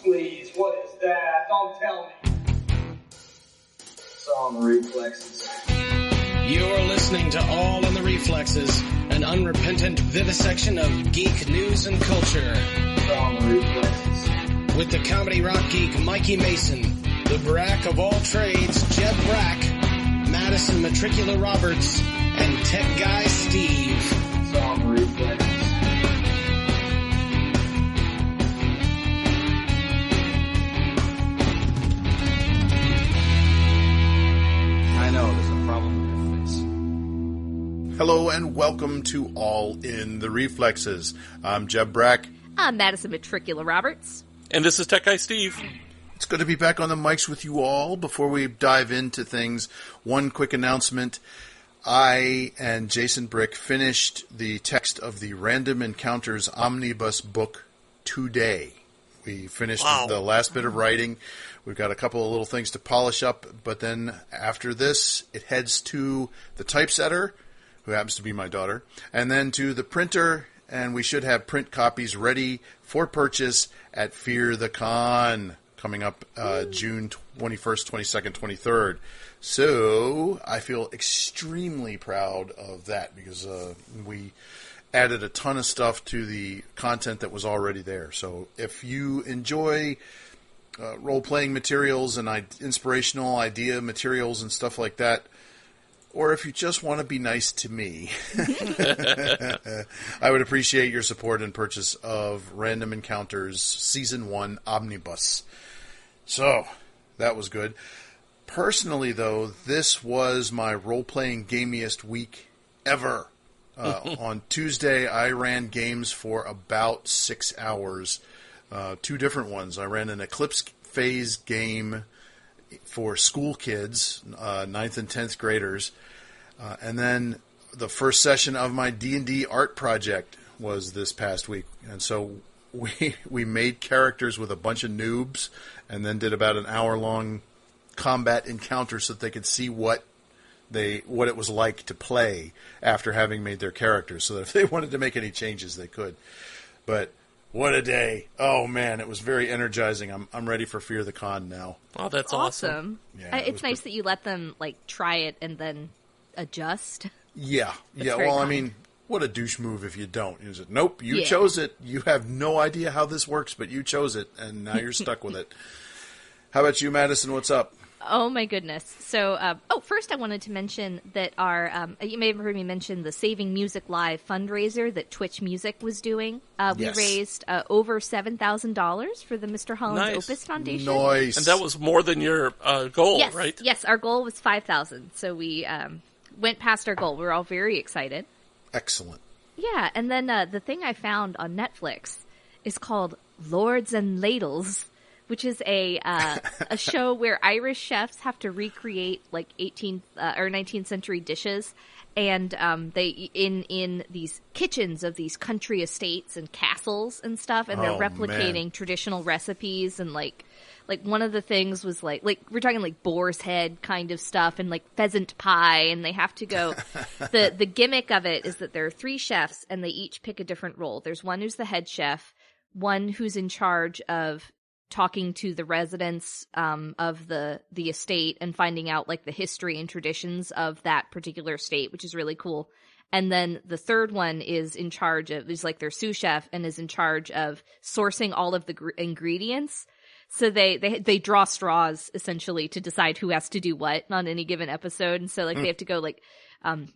Please, what is that? Don't tell me. It's all in the Reflexes. You're listening to All in the Reflexes, an unrepentant vivisection of geek news and culture. It's all in the Reflexes. With the comedy rock geek Mikey Mason, the Brack of all trades Jeb Brack, Madison Metricula Roberts, and tech guy Steve. It's all in the Reflexes. I know, there's a problem with your face. Hello and welcome to All in the Reflexes. I'm Jeb Brack. I'm Madison Metricula Roberts. And this is Tech Guy Steve. It's good to be back on the mics with you all. Before we dive into things, one quick announcement. I and Jason Brick finished the text of the Random Encounters Omnibus book today. We finished the last bit of writing. We've got a couple of little things to polish up, but then after this, it heads to the typesetter, who happens to be my daughter, and then to the printer, and we should have print copies ready for purchase at Fear the Con, coming up June 21st, 22nd, 23rd. So I feel extremely proud of that because we added a ton of stuff to the content that was already there. So if you enjoy role-playing materials and inspirational idea materials and stuff like that, or if you just want to be nice to me, I would appreciate your support and purchase of Random Encounters Season 1 Omnibus. So, that was good. Personally, though, this was my role-playing gamiest week ever. On Tuesday, I ran games for about 6 hours. Two different ones. I ran an Eclipse Phase game for school kids, 9th and 10th graders. And then the first session of my D&D art project was this past week. And so we made characters with a bunch of noobs and then did about an hour-long combat encounter so that they could see what it was like to play after having made their characters, so that if they wanted to make any changes, they could. But what a day. Oh, man, it was very energizing. I'm ready for Fear the Con now. Oh, that's awesome. Yeah, it's nice that you let them try it and then adjust. Yeah. That's Well, kind. I mean, what a douche move if you don't. You said, nope, you chose it. You have no idea how this works, but you chose it, and now you're stuck with it. How about you, Madison? What's up? Oh, my goodness. So, first I wanted to mention that you may have heard me mention the Saving Music Live fundraiser that Twitch Music was doing. We raised over $7,000 for the Mr. Holland's Opus Foundation. Nice. And that was more than your goal, right? Yes, our goal was $5,000. So we went past our goal. We were all very excited. Excellent. Yeah, and then the thing I found on Netflix is called Lords and Ladles, which is a show where Irish chefs have to recreate 18th or 19th century dishes, and they in these kitchens of these country estates and castles and stuff, and they're replicating traditional recipes, and like one of the things was like we're talking boar's head kind of stuff and pheasant pie, and they have to go. The gimmick of it is that there are 3 chefs and they each pick a different role. There's one who's the head chef, one who's in charge of talking to the residents of the estate and finding out the history and traditions of that particular estate, which is really cool. And then the third one is in charge of, is their sous chef and is in charge of sourcing all of the ingredients. So they draw straws essentially to decide who has to do what on any given episode. And so they have to go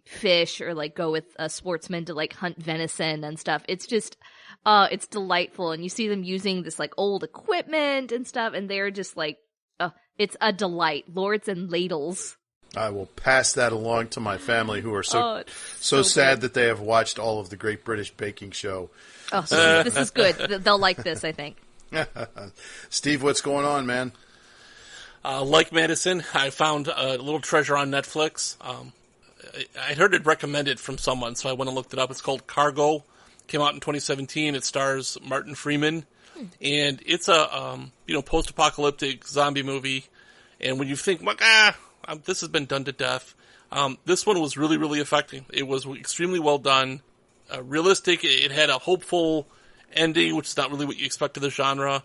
fish or go with a sportsman to hunt venison and stuff. It's just, it's delightful. And you see them using this old equipment and stuff. And they're just it's a delight. Lords and Ladles. I will pass that along to my family, who are so sad good that they have watched all of the Great British Baking Show. Oh, so this is good. They'll like this, I think. Steve, what's going on, man? Like Madison, I found a little treasure on Netflix. I heard it recommended from someone, so I went and looked it up. It's called Cargo. Came out in 2017. It stars Martin Freeman, and it's a post-apocalyptic zombie movie. And when you think, this has been done to death, this one was really, really affecting. It was extremely well done, realistic. It had a hopeful ending, which is not really what you expect of the genre.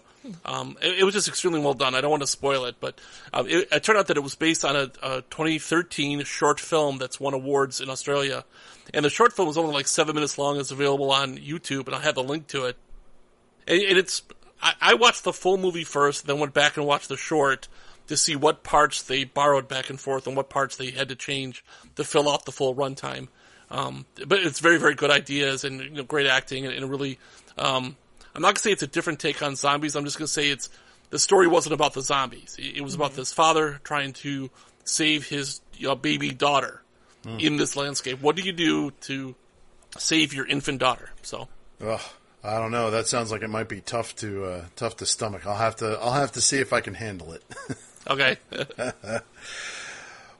It was just extremely well done. I don't want to spoil it, but it turned out that it was based on a 2013 short film that's won awards in Australia. And the short film was only like 7 minutes long. It's available on YouTube, and I'll have the link to it. And it's I watched the full movie first, then went back and watched the short to see what parts they borrowed back and forth and what parts they had to change to fill out the full runtime. But it's very, very good ideas and great acting and really... I'm not going to say it's a different take on zombies. I'm just going to say the story wasn't about the zombies. It was about this father trying to save his baby daughter in this landscape. What do you do to save your infant daughter? So, I don't know. That sounds like it might be tough to stomach. I'll have to see if I can handle it. Okay.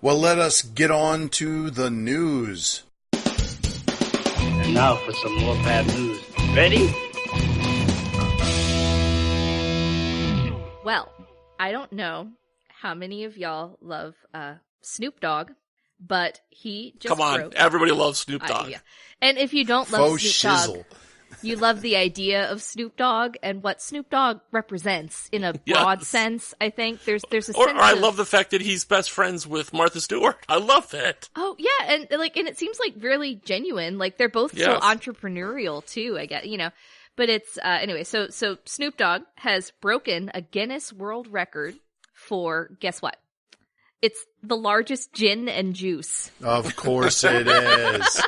Well, let us get on to the news. And now for some more bad news. Ready? Well, I don't know how many of y'all love Snoop Dogg, but he just Come on, everybody loves Snoop Dogg. Yeah. And if you don't love Faux Snoop Dogg, shizzle. you love the idea of Snoop Dogg and what Snoop Dogg represents in a broad sense. I think there's a sense Or I of, love the fact that he's best friends with Martha Stewart. I love that. Oh yeah, and it seems like really genuine. Like they're both so entrepreneurial too. I guess But it's anyway. So Snoop Dogg has broken a Guinness World Record for, guess what? It's the largest gin and juice. Of course it is.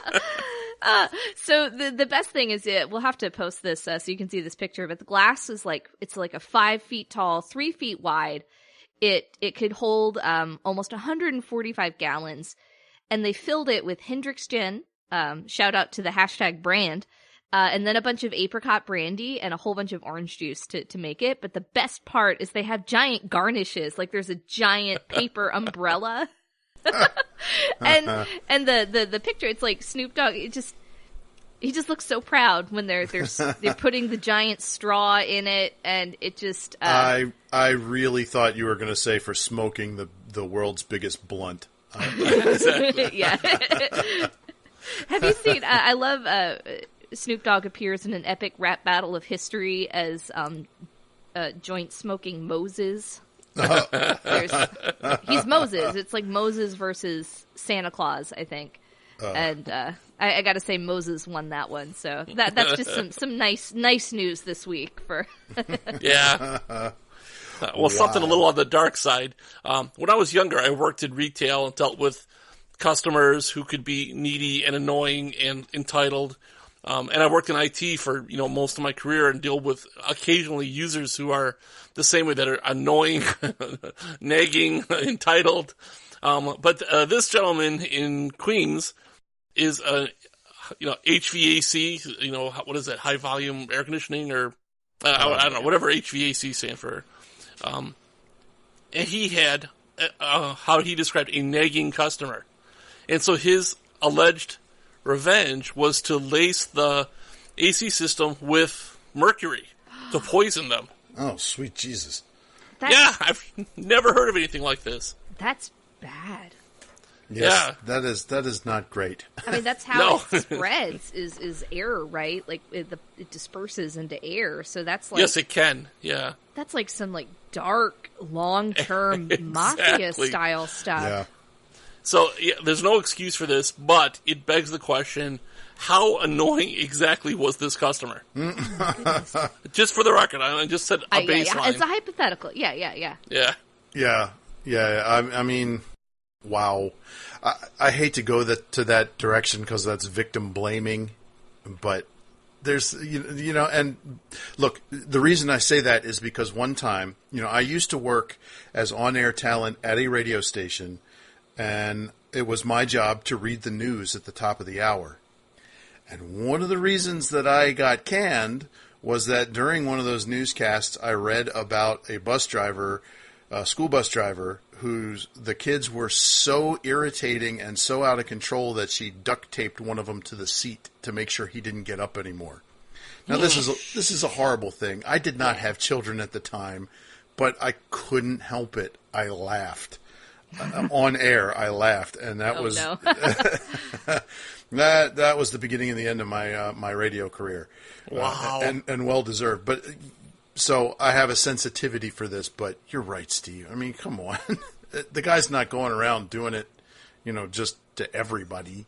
So the best thing is we'll have to post this so you can see this picture. But the glass is it's like a 5 feet tall, 3 feet wide. It could hold almost 145 gallons, and they filled it with Hendrick's gin. Shout out to the hashtag brand. And then a bunch of apricot brandy and a whole bunch of orange juice to make it. But the best part is they have giant garnishes. Like there's a giant paper umbrella. and the picture, it's like Snoop Dogg. He just looks so proud when they're putting the giant straw in it, and it just. I really thought you were going to say for smoking the world's biggest blunt. Yeah. Have you seen? I love. Snoop Dogg appears in an epic rap battle of history as joint smoking Moses. He's Moses. It's like Moses versus Santa Claus, I think. And I got to say, Moses won that one. So that's just some nice news this week for. Yeah. Well, something a little on the dark side. When I was younger, I worked in retail and dealt with customers who could be needy and annoying and entitled. And I worked in IT for, most of my career and deal with occasionally users who are the same way, that are annoying, nagging, entitled. But this gentleman in Queens is HVAC, what is that? High volume air conditioning, or I don't know, whatever HVAC stands for. And he had, how he described, a nagging customer. And so his alleged revenge was to lace the AC system with mercury to poison them. Oh, sweet Jesus. I've never heard of anything like this. That's bad. Yes, that is not great. I mean, that's how it spreads is air, right? Like it disperses into air. So that's like, yes, it can. Yeah, that's like some dark, long-term mafia style stuff. Yeah. So there's no excuse for this, but it begs the question: how annoying exactly was this customer? Just for the record, I just said a baseline. Yeah. It's a hypothetical. Yeah. I mean, wow. I hate to go to that direction because that's victim blaming, but there's, and look, the reason I say that is because one time, I used to work as on-air talent at a radio station, and it was my job to read the news at the top of the hour. And one of the reasons that I got canned was that during one of those newscasts, I read about a school bus driver, the kids were so irritating and so out of control that she duct taped one of them to the seat to make sure he didn't get up anymore. Now, this is a horrible thing. I did not have children at the time, but I couldn't help it. I laughed. on air, I laughed, and that was no. that was the beginning and the end of my my radio career. Wow. And well deserved. But so I have a sensitivity for this. But you're right, Steve. I mean, come on, the guy's not going around doing it, just to everybody.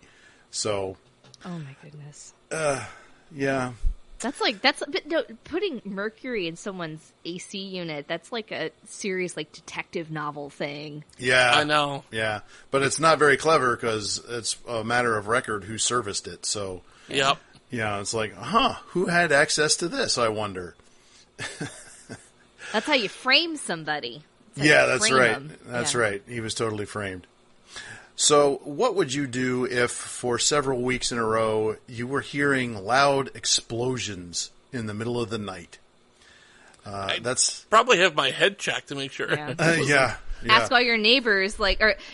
So. Oh my goodness. Yeah. Putting mercury in someone's AC unit. That's like a serious detective novel thing. Yeah, I know. Yeah, but it's not very clever because it's a matter of record who serviced it. So, yep. Yeah, it's like, who had access to this? I wonder. That's how you frame somebody. Yeah, that's right. Them. That's right. He was totally framed. So what would you do if for several weeks in a row you were hearing loud explosions in the middle of the night? That's probably have my head checked to make sure. Yeah. Yeah. Ask all your neighbors,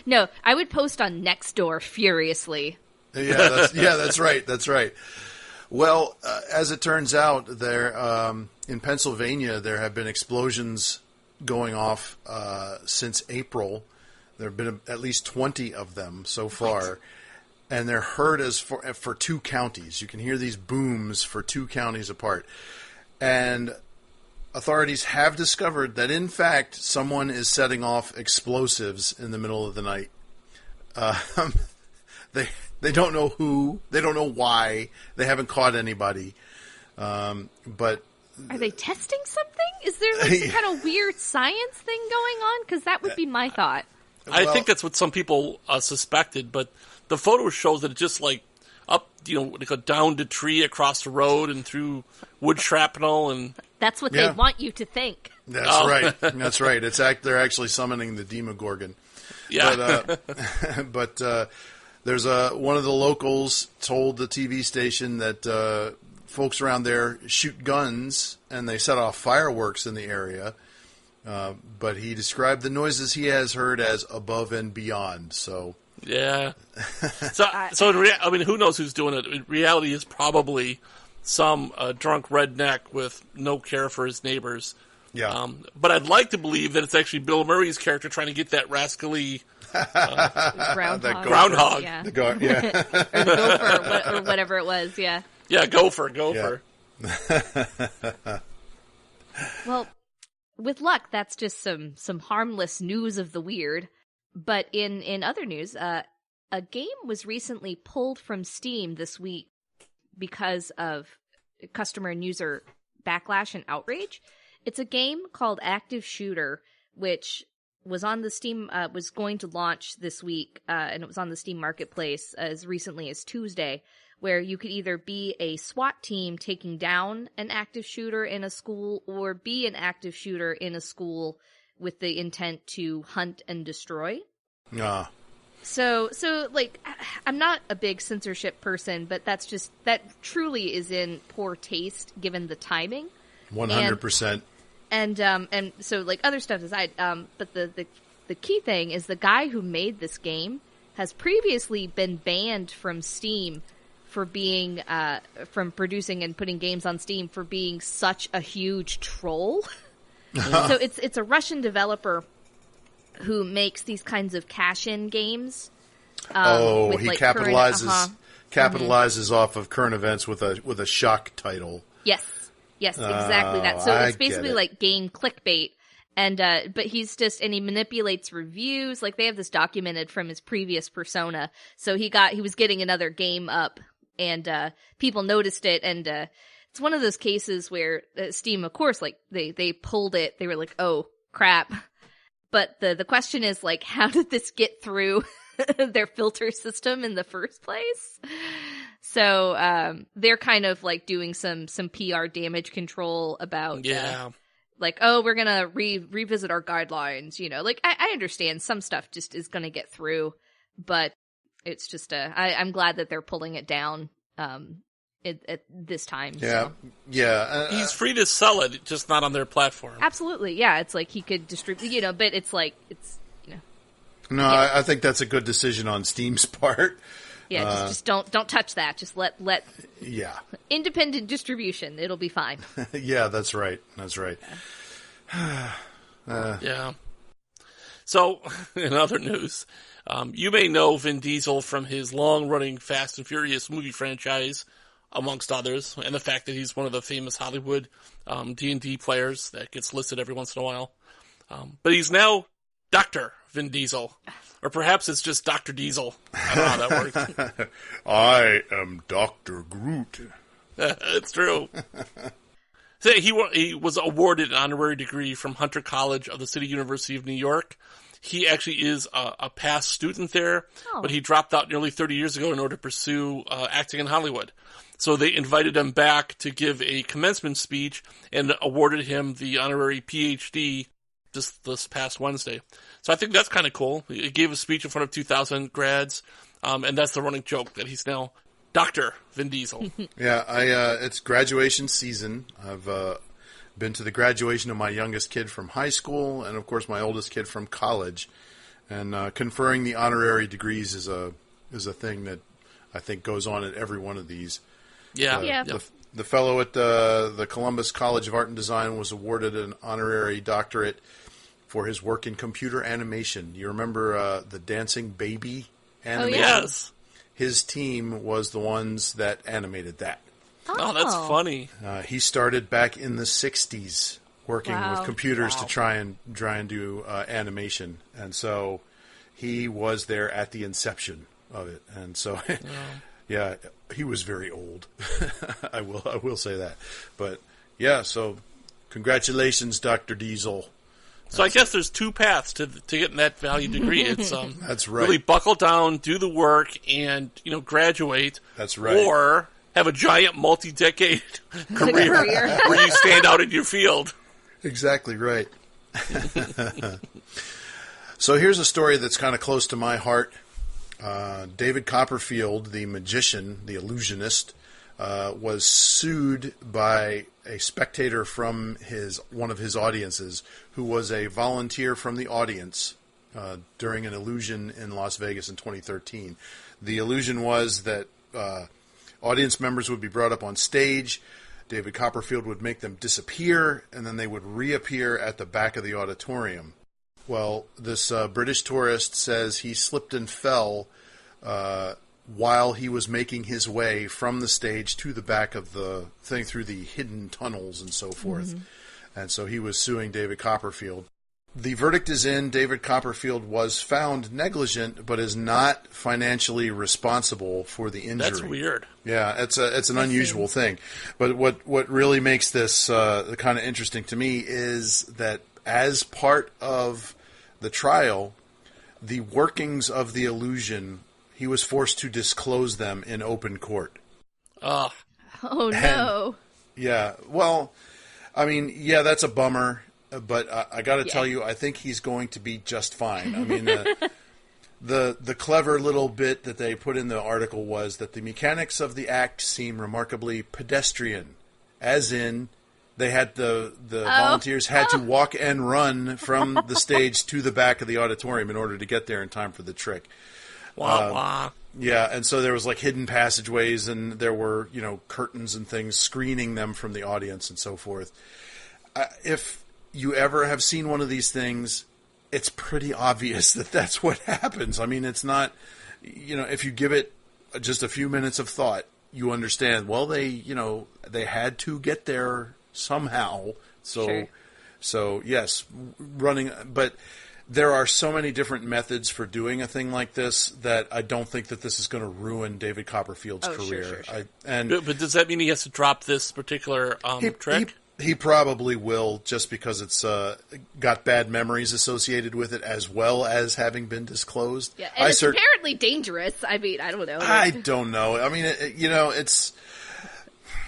no, I would post on Nextdoor furiously. That's right. That's right. Well, as it turns out, there in Pennsylvania there have been explosions going off since April. There have been at least 20 of them so far, and they're heard as for 2 counties. You can hear these booms for 2 counties apart. And authorities have discovered that, in fact, someone is setting off explosives in the middle of the night. They don't know who. They don't know why. They haven't caught anybody. But are they testing something? Is there some kind of weird science thing going on? Because that would be my thought. I think that's what some people suspected, but the photo shows that it's just up, down the tree across the road and through wood shrapnel, and that's what they want you to think. That's right. That's right. They're actually summoning the Demogorgon. Yeah. But there's one of the locals told the TV station that folks around there shoot guns and they set off fireworks in the area. But he described the noises he has heard as above and beyond. So yeah. So who knows who's doing it? In reality, is probably some drunk redneck with no care for his neighbors. Yeah. But I'd like to believe that it's actually Bill Murray's character trying to get that rascally groundhog. Yeah. or the gopher, or whatever it was. Yeah. Yeah, gopher. Yeah. Well, with luck, that's just some harmless news of the weird. But in other news, a game was recently pulled from Steam this week because of customer and user backlash and outrage. It's a game called Active Shooter, which was on the Steam, was going to launch this week, and it was on the Steam Marketplace as recently as Tuesday, where you could either be a SWAT team taking down an active shooter in a school or be an active shooter in a school with the intent to hunt and destroy. So I'm not a big censorship person, but that truly is in poor taste given the timing. 100%. And so other stuff aside, but the key thing is the guy who made this game has previously been banned from Steam for being from producing and putting games on Steam for being such a huge troll. So it's a Russian developer who makes these kinds of cash-in games. He capitalizes off of current events with a shock title. Yes, exactly that. So it's basically like game clickbait. And, but he manipulates reviews. They have this documented from his previous persona. So he was getting another game up and, people noticed it. And, it's one of those cases where Steam, of course, they pulled it. They were like, oh crap. But the question is how did this get through their filter system in the first place? So, they're kind of doing some PR damage control about, we're gonna revisit our guidelines, I understand some stuff just is gonna get through, but it's just, I'm glad that they're pulling it down, at this time. Yeah. So. Yeah. He's free to sell it, just not on their platform. Absolutely. Yeah. It's he could distribute, but it's. No, yeah. I think that's a good decision on Steam's part. Yeah. Just don't touch that. Just let. Yeah. Independent distribution. It'll be fine. Yeah, that's right. That's right. Yeah. So, in other news, you may know Vin Diesel from his long-running Fast and Furious movie franchise, amongst others, and the fact that he's one of the famous Hollywood D&D players that gets listed every once in a while. But he's now Dr. Vin Diesel. Or perhaps it's just Dr. Diesel. I don't know how that works. I am Dr. Groot. It's true. So he was awarded an honorary degree from Hunter College of the City University of New York. He actually is a past student there, but he dropped out nearly 30 years ago in order to pursue acting in Hollywood. So they invited him back to give a commencement speech and awarded him the honorary PhD just this past Wednesday. So I think that's kind of cool. He gave a speech in front of 2,000 grads, and that's the running joke that he's now Dr. Vin Diesel. Yeah, it's graduation season. I've been to the graduation of my youngest kid from high school and, of course, my oldest kid from college. And conferring the honorary degrees is a thing that I think goes on at every one of these. Yeah. The fellow at the Columbus College of Art and Design was awarded an honorary doctorate for his work in computer animation. You remember the Dancing Baby animation? Oh, yeah. Yes. His team was the ones that animated that. Oh, that's funny. He started back in the 60s working with computers to try and do animation. And so he was there at the inception of it. And so, yeah, he was very old. I will say that. But, yeah, so congratulations, Dr. Diesel. So I guess there's two paths to getting that valued degree. It's that's right. Really buckle down, do the work, and graduate. That's right. Or have a giant multi-decade career where you stand out in your field. Exactly right. So here's a story that's kind of close to my heart. David Copperfield, the magician, the illusionist, was sued by a spectator from one of his audiences who was a volunteer from the audience during an illusion in Las Vegas in 2013. The illusion was that audience members would be brought up on stage, David Copperfield would make them disappear, and then they would reappear at the back of the auditorium. Well, this British tourist says he slipped and fell while he was making his way from the stage to the back of the thing through the hidden tunnels and so forth. Mm-hmm. And so he was suing David Copperfield. The verdict is in. David Copperfield was found negligent, but is not financially responsible for the injury. That's weird. Yeah, it's an unusual thing. But what really makes this kind of interesting to me is that as part of the trial, the workings of the illusion, he was forced to disclose them in open court. Oh, no. Yeah, well, I mean, yeah, that's a bummer. But I got to tell you, I think he's going to be just fine. I mean, the clever little bit that they put in the article was that the mechanics of the act seem remarkably pedestrian, as in they had the volunteers had to walk and run from the stage to the back of the auditorium in order to get there in time for the trick. Wow. Yeah, and so there was like hidden passageways, and there were curtains and things screening them from the audience and so forth. If you ever have seen one of these things, it's pretty obvious that that's what happens. I mean, it's not, if you give it just a few minutes of thought, you understand, well, they had to get there somehow. So yes, running, but there are so many different methods for doing a thing like this that I don't think that this is going to ruin David Copperfield's career. Sure. But does that mean he has to drop this particular trick? He probably will, just because it's got bad memories associated with it, as well as having been disclosed. Yeah, and it's apparently dangerous. I mean, I don't know. I don't know. I mean, it's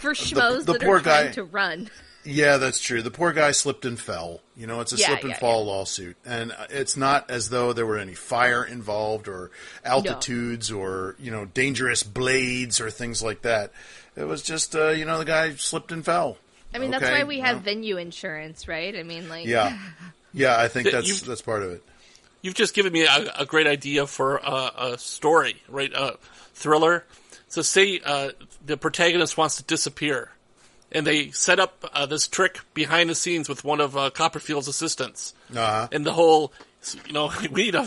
for schmoes that are trying to run. Yeah, that's true. The poor guy slipped and fell. It's a slip and fall lawsuit, and it's not as though there were any fire involved or altitudes or dangerous blades or things like that. It was just the guy slipped and fell. I mean, that's why we have venue insurance, right? I mean, like... Yeah, I think that's part of it. You've just given me a great idea for a story, right? A thriller. So say the protagonist wants to disappear, and they set up this trick behind the scenes with one of Copperfield's assistants. Uh-huh. And the whole we need a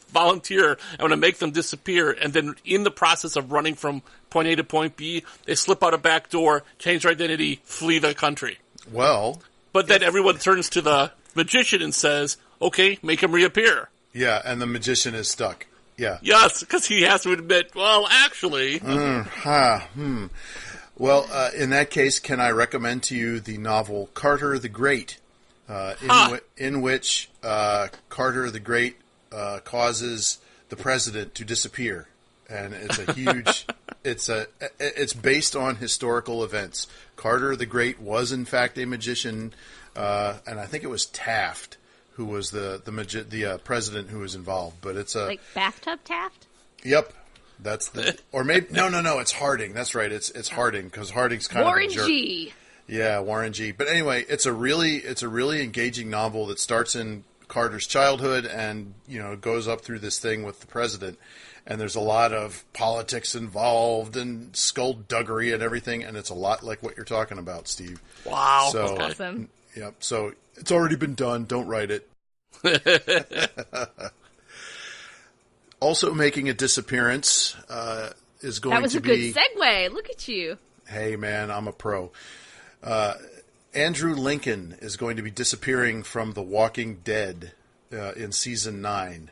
volunteer. I'm going to make them disappear. And then in the process of running from point A to point B, they slip out a back door, change their identity, flee the country. Well. But then everyone turns to the magician and says, okay, make him reappear. Yeah, and the magician is stuck. Yeah. Yes, because he has to admit, well, actually. Well, in that case, can I recommend to you the novel Carter the Great, in which Carter the Great causes the president to disappear, and it's a huge. It's based on historical events. Carter the Great was in fact a magician, and I think it was Taft who was the president who was involved. But it's a like bathtub Taft. Yep. That's the, or maybe, no, it's Harding. That's right. It's Harding, because Harding's kind Warren of a jerk. G. Yeah, Warren G. But anyway, it's a really engaging novel that starts in Carter's childhood and, goes up through this thing with the president. And there's a lot of politics involved and skullduggery and everything. And it's a lot like what you're talking about, Steve. Wow. So, okay. Awesome. Yep. So it's already been done. Don't write it. Also making a disappearance is going to be... That was a good segue. Look at you. Hey, man, I'm a pro. Andrew Lincoln is going to be disappearing from The Walking Dead in Season 9,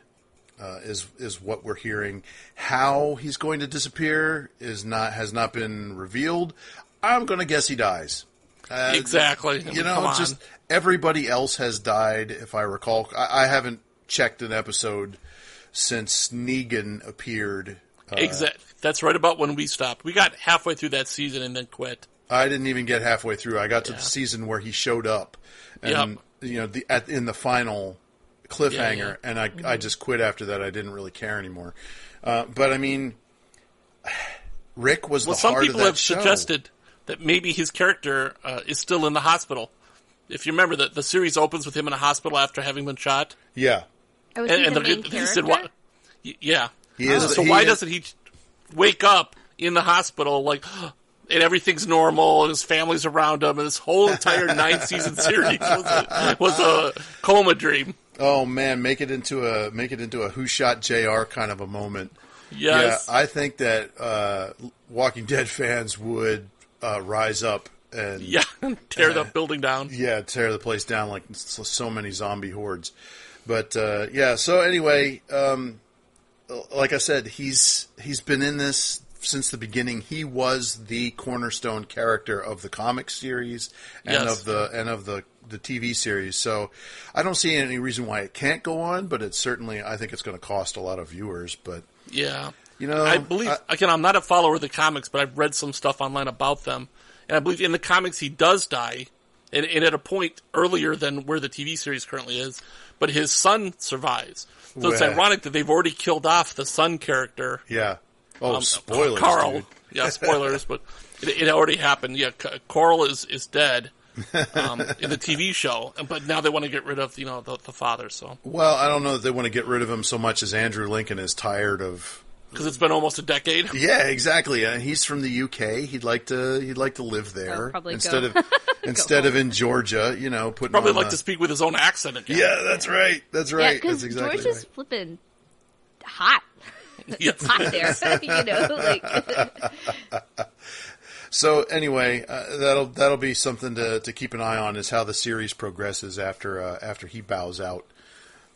is what we're hearing. How he's going to disappear has not been revealed. I'm going to guess he dies. Exactly. Just everybody else has died, if I recall. I haven't checked an episode since Negan appeared. Exactly. That's right about when we stopped. We got halfway through that season and then quit. I didn't even get halfway through. I got to the season where he showed up, and in the final cliffhanger, and I just quit after that. I didn't really care anymore. But I mean, Rick was the heart of that show. Some people have suggested that maybe his character is still in the hospital. If you remember, the series opens with him in a hospital after having been shot. Yeah. Oh, is he the main character? Said, yeah. He is. So why doesn't he wake up in the hospital and everything's normal and his family's around him and this whole entire 9-season series was a coma dream? Oh man, make it into a Who Shot JR kind of a moment. Yes. Yeah, I think that Walking Dead fans would rise up and tear the building down. Yeah, tear the place down like so many zombie hordes. But so anyway, like I said, he's been in this since the beginning. He was the cornerstone character of the comic series and of the TV series. So I don't see any reason why it can't go on, but it's certainly, I think it's going to cost a lot of viewers. But I believe again, I'm not a follower of the comics, but I've read some stuff online about them, and I believe in the comics he does die, and at a point earlier than where the TV series currently is. But his son survives. So it's ironic that they've already killed off the son character. Yeah. Oh, spoilers, Carl. Dude. Yeah, spoilers, but it already happened. Yeah, Carl is dead in the TV show, but now they want to get rid of the father. So I don't know that they want to get rid of him so much as Andrew Lincoln is tired of. Because it's been almost a decade. Yeah, exactly. He's from the UK. He'd like to live there instead of in Georgia. Putting probably like to speak with his own accent again. Yeah, that's right. That's right. Yeah, because exactly Georgia's flipping hot. It's hot there. So anyway, that'll be something to keep an eye on, is how the series progresses after he bows out.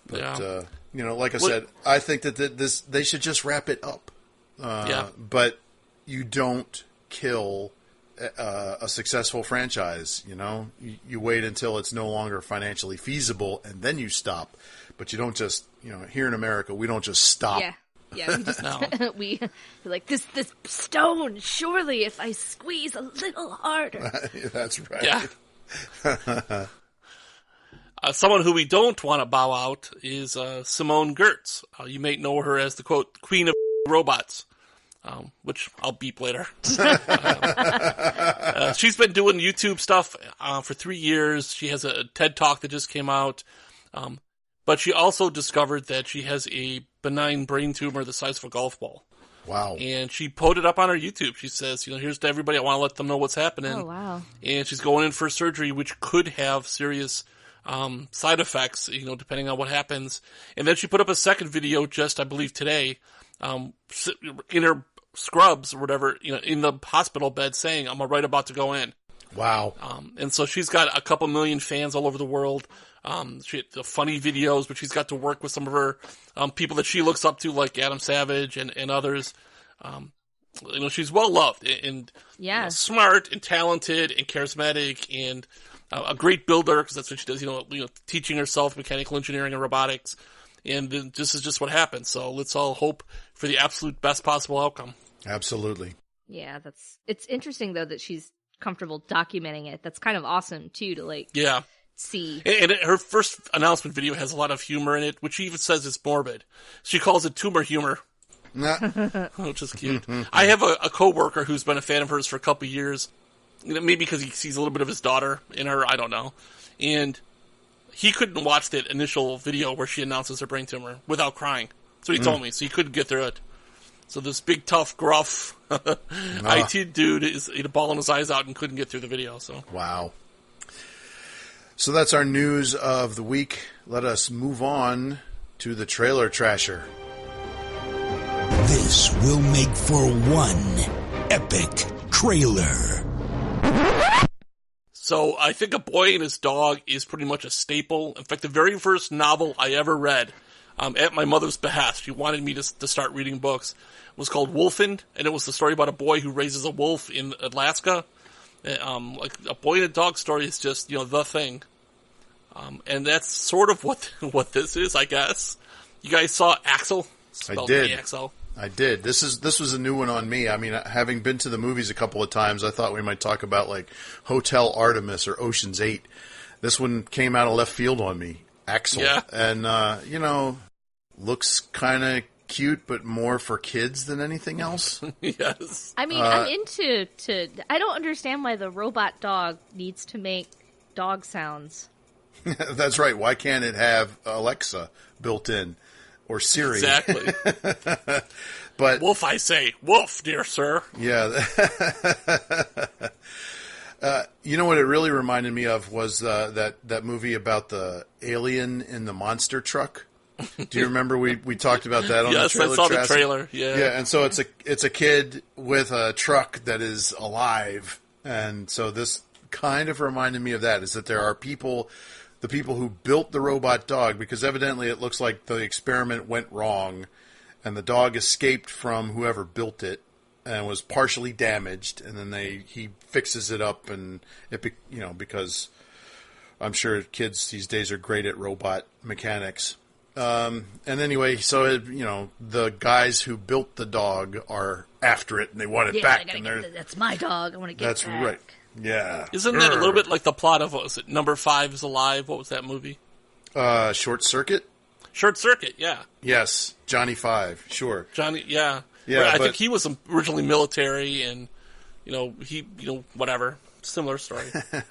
But like I said, I think that they should just wrap it up. But you don't kill a successful franchise. You wait until it's no longer financially feasible, and then you stop. But you don't just here in America, we don't just stop. Yeah, we just we're like this stone. Surely, if I squeeze a little harder. That's right. Yeah. Someone who we don't want to bow out is Simone Gertz. You may know her as the, quote, queen of robots, which I'll beep later. She's been doing YouTube stuff for 3 years. She has a TED Talk that just came out. But she also discovered that she has a benign brain tumor the size of a golf ball. Wow. And she put it up on her YouTube. She says, here's to everybody. I want to let them know what's happening. Oh, wow. And she's going in for surgery, which could have serious side effects, depending on what happens. And then she put up a second video just, I believe, today, in her scrubs or whatever, in the hospital bed saying, I'm right about to go in. Wow. And so she's got a couple million fans all over the world. She had the funny videos, but she's got to work with some of her people that she looks up to, like Adam Savage and others. She's well loved and smart and talented and charismatic and a great builder, because that's what she does. Teaching herself mechanical engineering and robotics, and this is just what happens. So let's all hope for the absolute best possible outcome. Absolutely. Yeah, it's interesting though that she's comfortable documenting it. That's kind of awesome too to see. And her first announcement video has a lot of humor in it, which she even says is morbid. She calls it tumor humor. Which is cute. I have a coworker who's been a fan of hers for a couple of years. Maybe because he sees a little bit of his daughter in her, I don't know. And he couldn't watch that initial video where she announces her brain tumor without crying. So he told me, so he couldn't get through it. So this big, tough, gruff IT dude is bawling his eyes out and couldn't get through the video. So wow. So that's our news of the week. Let us move on to the trailer trasher. This will make for one epic trailer. So I think A Boy and His Dog is pretty much a staple. In fact, the very first novel I ever read, at my mother's behest, she wanted me to start reading books, was called Wolfened, and it was the story about a boy who raises a wolf in Alaska. Like A Boy and a Dog story is just, the thing. And that's sort of what this is, I guess. You guys saw Axel? I did. Axel. I did. This was a new one on me. I mean, having been to the movies a couple of times, I thought we might talk about like Hotel Artemis or Ocean's 8. This one came out of left field on me. Axel. Yeah. And, looks kind of cute, but more for kids than anything else. Yes. I mean, I'm into I don't understand why the robot dog needs to make dog sounds. That's right. Why can't it have Alexa built in? Or Siri. Exactly. But wolf, I say. Wolf, dear sir. Yeah. You know what it really reminded me of was that movie about the alien in the monster truck. Do you remember we talked about that on yes, the trailer? I saw the trailer. Yeah. Yeah, and so it's a kid with a truck that is alive, and so this kind of reminded me of that. Is that there are people. The people who built the robot dog, because evidently it looks like the experiment went wrong and the dog escaped from whoever built it and was partially damaged, and then he fixes it up, and because I'm sure kids these days are great at robot mechanics. And anyway, so the guys who built the dog are after it and they want it back, and that's my dog. I want to get it back. That's right. Yeah. Isn't that a little bit like the plot of, what was it, Number 5 is Alive? What was that movie? Short Circuit? Short Circuit, yeah. Yes. Johnny Five, sure. Johnny, yeah. Yeah, I think he was originally military and, whatever. Similar story.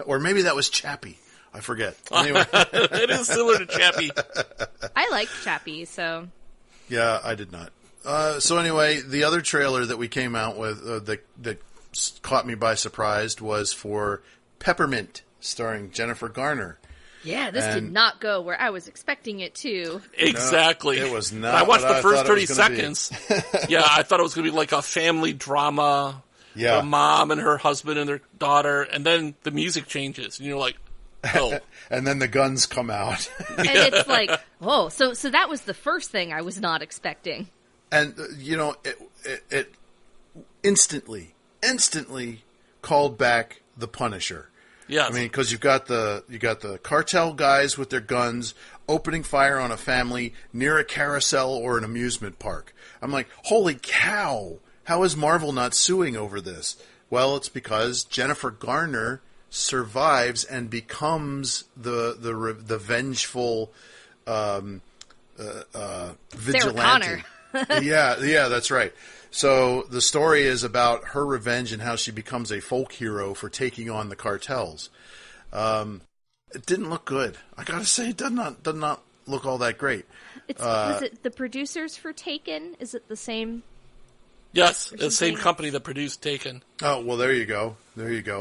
Or maybe that was Chappie. I forget. Anyway. It is similar to Chappie. I liked Chappie, so. Yeah, I did not. So anyway, the other trailer that we came out with that caught me by surprise was for Peppermint, starring Jennifer Garner. Yeah, this did not go where I was expecting it to. Exactly. No, it was not. I watched the first 30 be. seconds. Yeah, I thought it was going to be like a family drama. Yeah. A mom and her husband and their daughter, and then the music changes, and you're like, oh. And then the guns come out. And it's like, oh, so that was the first thing I was not expecting. And, it instantly called back the Punisher. Yeah. I mean, because you got the cartel guys with their guns opening fire on a family near a carousel or an amusement park. I'm like, holy cow! How is Marvel not suing over this? Well, it's because Jennifer Garner survives and becomes the vengeful vigilante. Yeah, that's right. So the story is about her revenge and how she becomes a folk hero for taking on the cartels. It didn't look good. I gotta say, it does not look all that great. Was it the producers for Taken? Is it the same? Yes, the same company that produced Taken. Oh, well, there you go.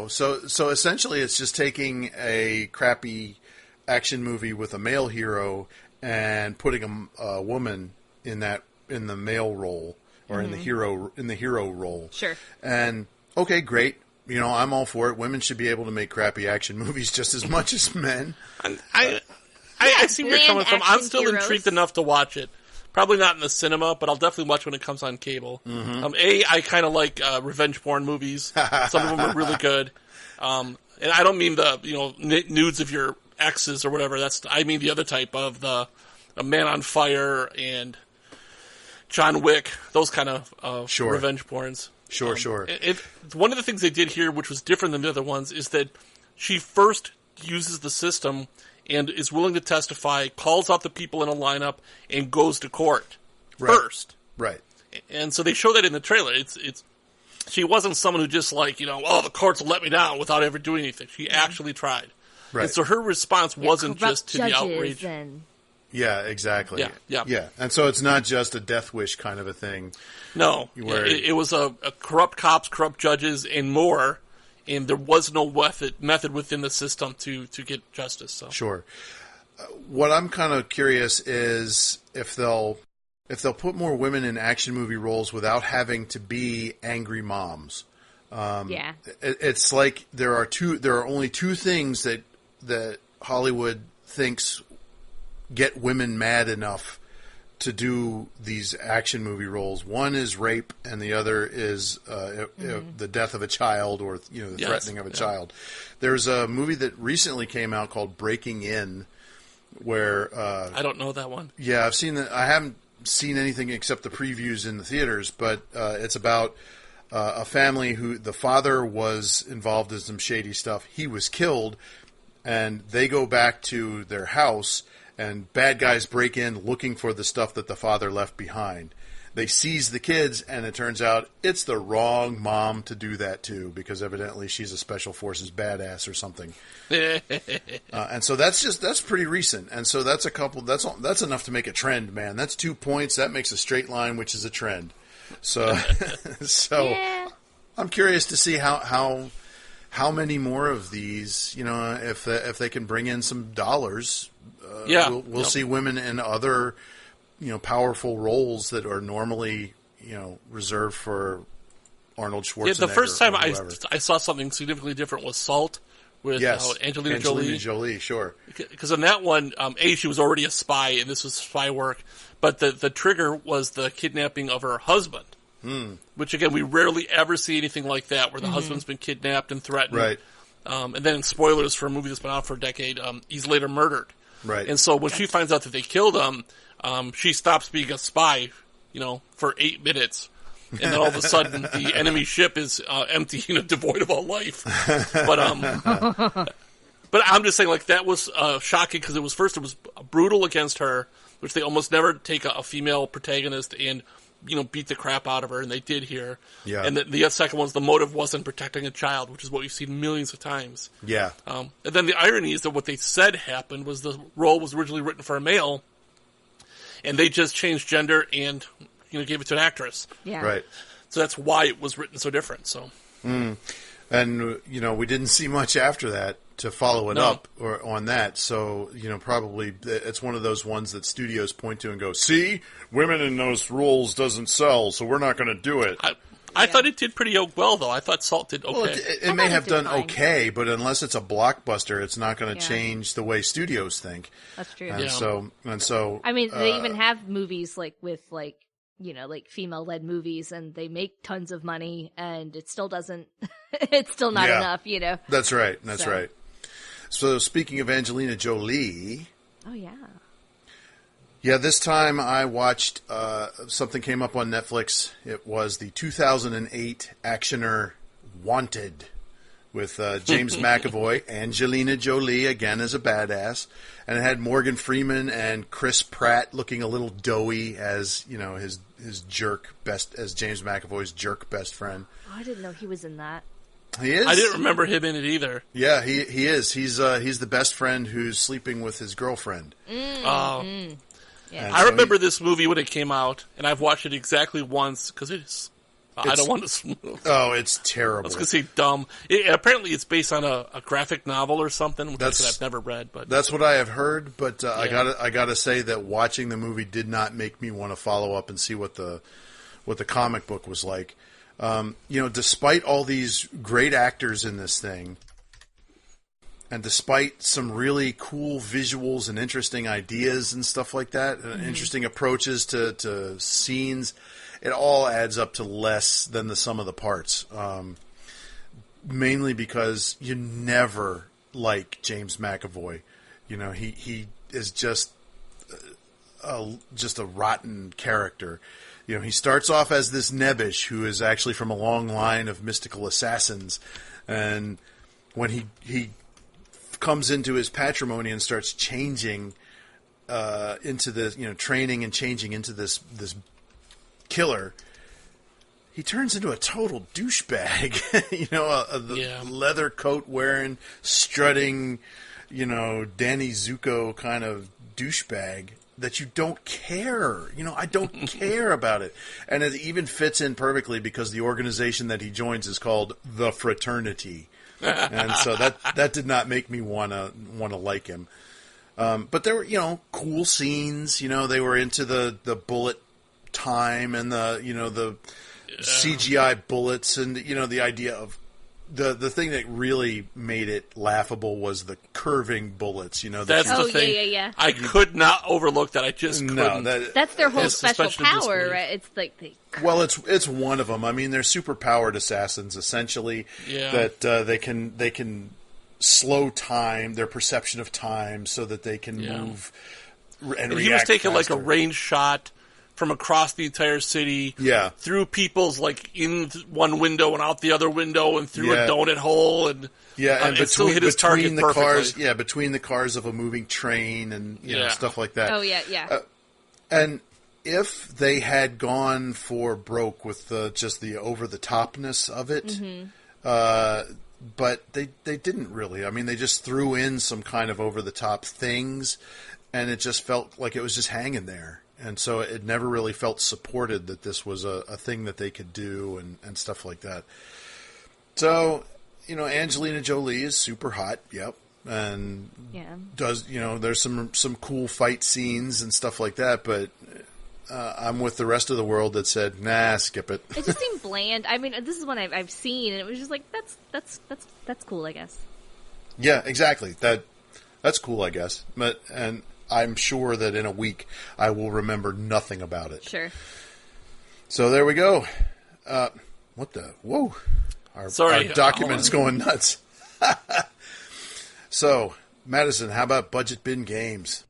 So essentially, it's just taking a crappy action movie with a male hero and putting a woman in the male role or in the hero role. Sure. And okay, great. You know, I'm all for it. Women should be able to make crappy action movies just as much as men. I see where you're coming from. I'm still intrigued enough to watch it. Probably not in the cinema, but I'll definitely watch when it comes on cable. I kind of like revenge porn movies. Some of them are really good. And I don't mean the nudes of your exes or whatever. I mean the other type of the Man on Fire and John Wick. Those kind of revenge porns. Sure. One of the things they did here, which was different than the other ones, is that she first uses the system and is willing to testify, calls out the people in a lineup, and goes to court first. Right. And so they show that in the trailer. She wasn't someone who just the courts will let me down without ever doing anything. She actually tried. Right. And so her response wasn't just to the outrage. Yeah, exactly. Yeah. And so it's not just a death wish kind of a thing. No. It was a corrupt cops, corrupt judges, and more. And there was no method within the system to get justice. So. Sure. What I'm kind of curious is if they'll put more women in action movie roles without having to be angry moms. It's like there are only two things that Hollywood thinks get women mad enough to do these action movie roles. One is rape, and the other is the death of a child or the threatening of a child. There's a movie that recently came out called Breaking In, where I don't know that one. Yeah, I've seen that. I haven't seen anything except the previews in the theaters, but it's about a family who the father was involved in some shady stuff. He was killed, and they go back to their house. And bad guys break in looking for the stuff that the father left behind. They seize the kids, and it turns out it's the wrong mom to do that to, because evidently she's a special forces badass or something. And so that's pretty recent. And so that's that's enough to make a trend, man. That's 2 points. That makes a straight line, which is a trend. So I'm curious to see how many more of these, if they can bring in some dollars. We'll see women in other, powerful roles that are normally, reserved for Arnold Schwarzenegger. Yeah, the first time I saw something significantly different was Salt with Angelina Jolie. Angelina Jolie, sure. Because in that one, she was already a spy, and this was spy work. But the trigger was the kidnapping of her husband. Which, again, we rarely ever see anything like that, where the husband's been kidnapped and threatened. Right. And then, spoilers for a movie that's been out for a decade, he's later murdered. Right. And so when she finds out that they killed him, she stops being a spy, for 8 minutes. And then all of a sudden, the enemy ship is empty, devoid of all life. But I'm just saying, that was shocking, because it was brutal against her, which they almost never take a female protagonist and beat the crap out of her, and they did here. Yeah. And the second one's the motive wasn't protecting a child, which is what we've seen millions of times. Yeah. And then the irony is that what they said happened was the role was originally written for a male, and they just changed gender and gave it to an actress. Yeah. Right. So that's why it was written so different. So. And we didn't see much after that to follow it up or on that. So, probably it's one of those ones that studios point to and go, see, women in those roles doesn't sell, so we're not going to do it. I thought it did pretty well, though. I thought Salt did okay. Well, it may have done okay, but unless it's a blockbuster, it's not going to change the way studios think. That's true. And so, I mean, they even have movies with female-led movies, and they make tons of money, and it still doesn't. It's still not enough, That's right. That's right. So speaking of Angelina Jolie. Oh, yeah. Yeah, this time I watched something came up on Netflix. It was the 2008 actioner Wanted with James McAvoy, Angelina Jolie again as a badass, and it had Morgan Freeman and Chris Pratt looking a little doughy as his jerk as James McAvoy's jerk best friend. Oh, I didn't know he was in that. He is. I didn't remember him in it either. Yeah, he is. He's the best friend who's sleeping with his girlfriend. Yeah. I remember this movie when it came out, and I've watched it exactly once because it is I don't want to move. Oh, it's I terrible. was going to say dumb. Apparently it's based on a graphic novel or something, which I've never read. But that's what I have heard, but I gotta say that watching the movie did not make me want to follow up and see what the comic book was like. Despite all these great actors in this thing, and despite some really cool visuals and interesting ideas and stuff like that, interesting approaches to scenes, it all adds up to less than the sum of the parts. Mainly because you never like James McAvoy. He is just a rotten character. He starts off as this Nebbish, who is actually from a long line of mystical assassins, and when he comes into his patrimony and starts changing into the training and changing into this killer, he turns into a total douchebag. A leather coat wearing, strutting, Danny Zuko kind of douchebag that you don't care. I don't care about it. And it even fits in perfectly because the organization that he joins is called The Fraternity. And so that did not make me want to like him. But there were, cool scenes. They were into the bullet time and the CGI bullets and, the idea of the thing that really made it laughable was the curving bullets. That's the thing. Yeah. I could not overlook that. I just couldn't. That's their whole special power, right? It's like well, it's one of them. I mean, they're super powered assassins, essentially. Yeah. That they can slow time, their perception of time, so that they can move and react. He was taking faster. like a range shot from across the entire city, through people's in one window and out the other window and through a donut hole, and and still hit his target the perfectly. cars, between the cars of a moving train and stuff like that. Oh yeah. And if they had gone for broke with just the over the topness of it, but they didn't really. I mean, they just threw in some kind of over the top things, and it just felt like it was just hanging there. And so it never really felt supported that this was a thing that they could do and stuff like that. So, Angelina Jolie is super hot, and does, there's some cool fight scenes and stuff like that, but I'm with the rest of the world that said, nah, skip it. It just seemed bland. I mean, this is one I've seen, and it was just like, that's cool, I guess. Yeah, exactly. That's cool, I guess. And I'm sure that in a week I will remember nothing about it. Sure. So there we go. What the? Whoa. Our document's going nuts. So, Madison, how about budget bin games?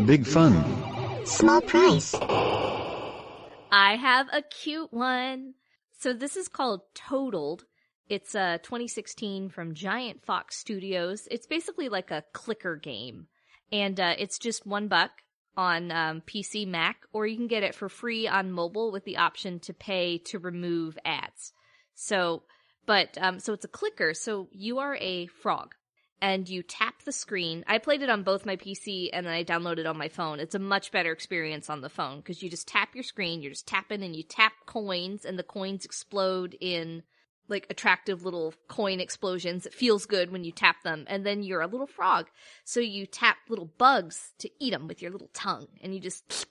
Big fun. Small price. I have a cute one. So this is called Totaled. It's 2016 from Giant Fox Studios. It's basically like a clicker game. And it's just $1 on PC, Mac, or you can get it for free on mobile with the option to pay to remove ads. So it's a clicker. So you are a frog, and you tap the screen. I played it on both my PC, and then I downloaded it on my phone. It's a much better experience on the phone, because you just tap your screen, you're just tapping, and you tap coins, and the coins explode in like attractive little coin explosions. It feels good when you tap them, and then you're a little frog. So you tap little bugs to eat them with your little tongue, and you just,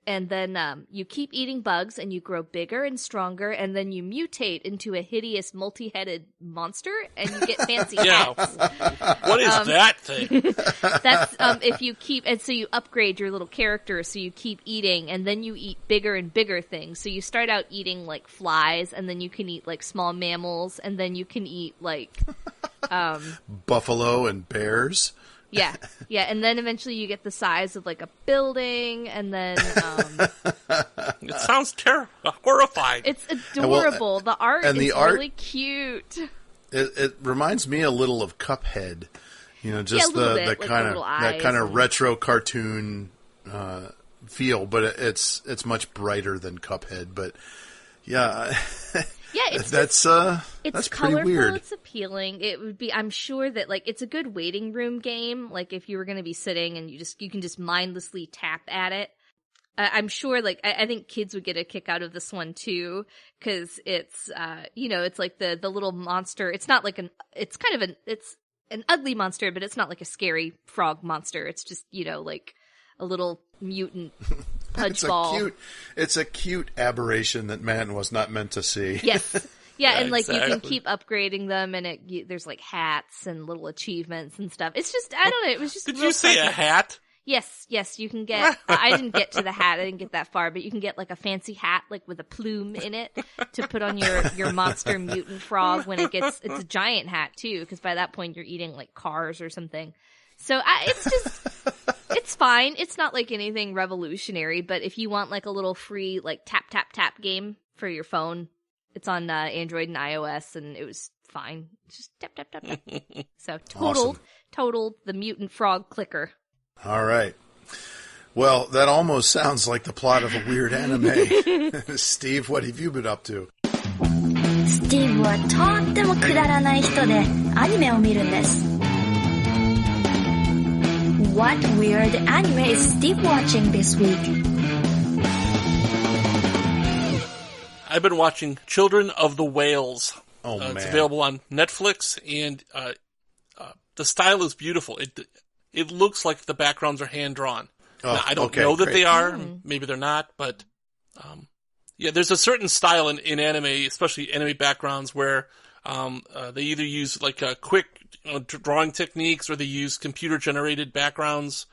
and then you keep eating bugs, and you grow bigger and stronger, and then you mutate into a hideous multi-headed monster, and you get fancy hats. What is that thing? That's if you keep, and so you upgrade your little character, so you keep eating, and then you eat bigger and bigger things. So you start out eating like flies, and then you can eat like small mammals, and then you can eat like buffalo and bears. Yeah, and then eventually you get the size of like a building, and then it sounds horrifying. It's adorable. The art is really cute. It reminds me a little of Cuphead, just the kind of retro cartoon feel, but it's much brighter than Cuphead. But yeah. Yeah, that's it's pretty colorful, weird. It's appealing. It would be, I'm sure that like it's a good waiting room game. Like if you were going to be sitting and you can just mindlessly tap at it. I'm sure, like, I think kids would get a kick out of this one too, because it's, it's like the little monster. It's not like it's an ugly monster, but it's not like a scary frog monster. It's just, like a little mutant pudge ball. It's a cute aberration that man was not meant to see. Yes. Yeah, and like exactly. you can keep upgrading them, and there's like hats and little achievements and stuff. It's just, I don't know, it was just. Did you say a hat? Yes, you can get. I didn't get to the hat. I didn't get that far, but you can get like a fancy hat, like with a plume in it, to put on your monster mutant frog when it's a giant hat too, because by that point you're eating like cars or something. So it's fine. It's not like anything revolutionary, but if you want like a little free like tap tap tap game for your phone, it's on Android and iOS, and it was fine. Just tap tap tap tap. So totaled the mutant frog clicker. All right. Well, that almost sounds like the plot of a weird anime. Steve, what have you been up to? スティーブはとってもくだらない人でアニメを見るんです。What weird anime is Steve watching this week? I've been watching Children of the Whales. Oh, man. It's available on Netflix, and the style is beautiful. It looks like the backgrounds are hand-drawn. Oh, now, I don't know that they are. Maybe they're not, but there's a certain style in anime, especially anime backgrounds, where they either use like quick drawing techniques or they use computer-generated backgrounds.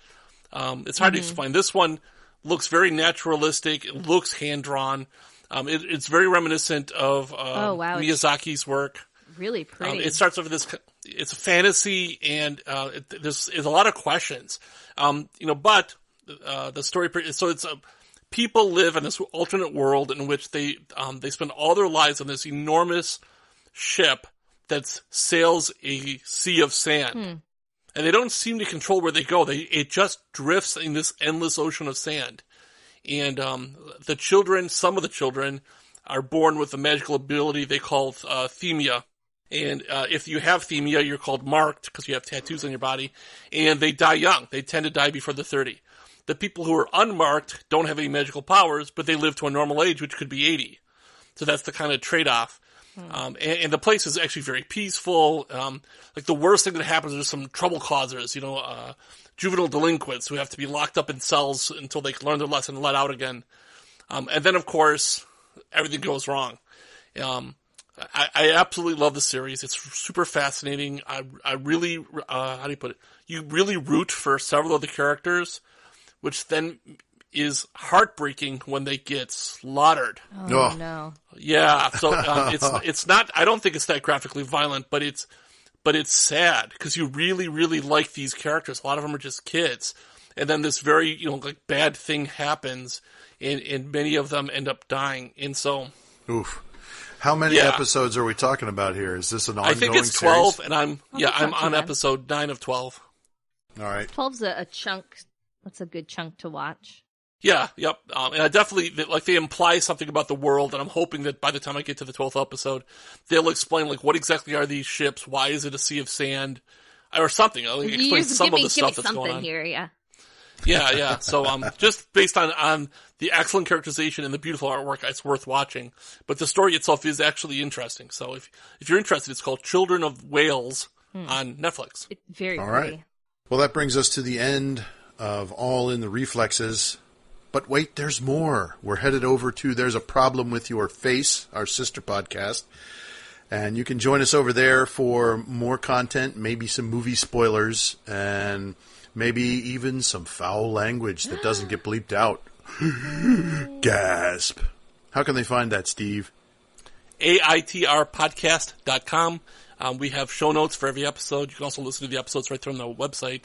It's hard to explain. This one looks very naturalistic. It looks hand-drawn. It's very reminiscent of Miyazaki's work. Really pretty. It starts over this. It's a fantasy, and there's a lot of questions. But the story. So it's people live in this alternate world in which they spend all their lives on this enormous ship that sails a sea of sand, and they don't seem to control where they go. It just drifts in this endless ocean of sand, and some of the children are born with a magical ability they call themia. And if you have themia, you're called marked because you have tattoos on your body, and they die young. They tend to die before they're 30. The people who are unmarked don't have any magical powers, but they live to a normal age, which could be 80. So that's the kind of trade-off. And the place is actually very peaceful. Like the worst thing that happens is some trouble causers, juvenile delinquents who have to be locked up in cells until they learn their lesson and let out again. And then, of course, everything goes wrong. I absolutely love the series. It's super fascinating. I really, how do you put it? You really root for several of the characters, which then is heartbreaking when they get slaughtered. Oh, no. Yeah. So, it's not, I don't think it's that graphically violent, but it's sad because you really, really like these characters. A lot of them are just kids. And then this very, bad thing happens and many of them end up dying. And so. Oof. How many episodes are we talking about here? Is this an ongoing series? I think it's 12, series? And I'm on episode 9 of 12. All right. 12's a chunk. That's a good chunk to watch. Yeah, yep. And I definitely, they imply something about the world, and I'm hoping that by the time I get to the 12th episode, they'll explain, what exactly are these ships? Why is it a sea of sand? Or something. I'll explain some of the stuff that's going on. Here, yeah. Yeah. So, just based on the excellent characterization and the beautiful artwork, it's worth watching. But the story itself is actually interesting. So if you're interested, it's called Children of Whales on Netflix. It's very All pretty. right. Well, that brings us to the end of All in the Reflexes. But wait, there's more. We're headed over to There's a Problem with Your Face, our sister podcast. And you can join us over there for more content, maybe some movie spoilers, and maybe even some foul language that doesn't get bleeped out. Gasp. How can they find that, Steve? AITRpodcast.com. We have show notes for every episode. You can also listen to the episodes right there on the website.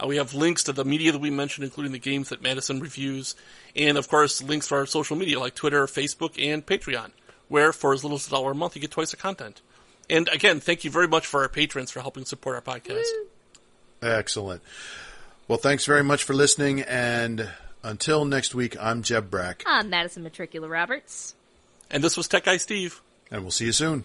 We have links to the media that we mentioned, including the games that Madison reviews. And, of course, links for our social media like Twitter, Facebook, and Patreon, where for as little as $1 a month, you get twice the content. And, again, thank you very much for our patrons for helping support our podcast. Excellent. Well, thanks very much for listening, and until next week, I'm Jeb Brack. I'm Madison Metricula Roberts. And this was Tech Guy Steve. And we'll see you soon.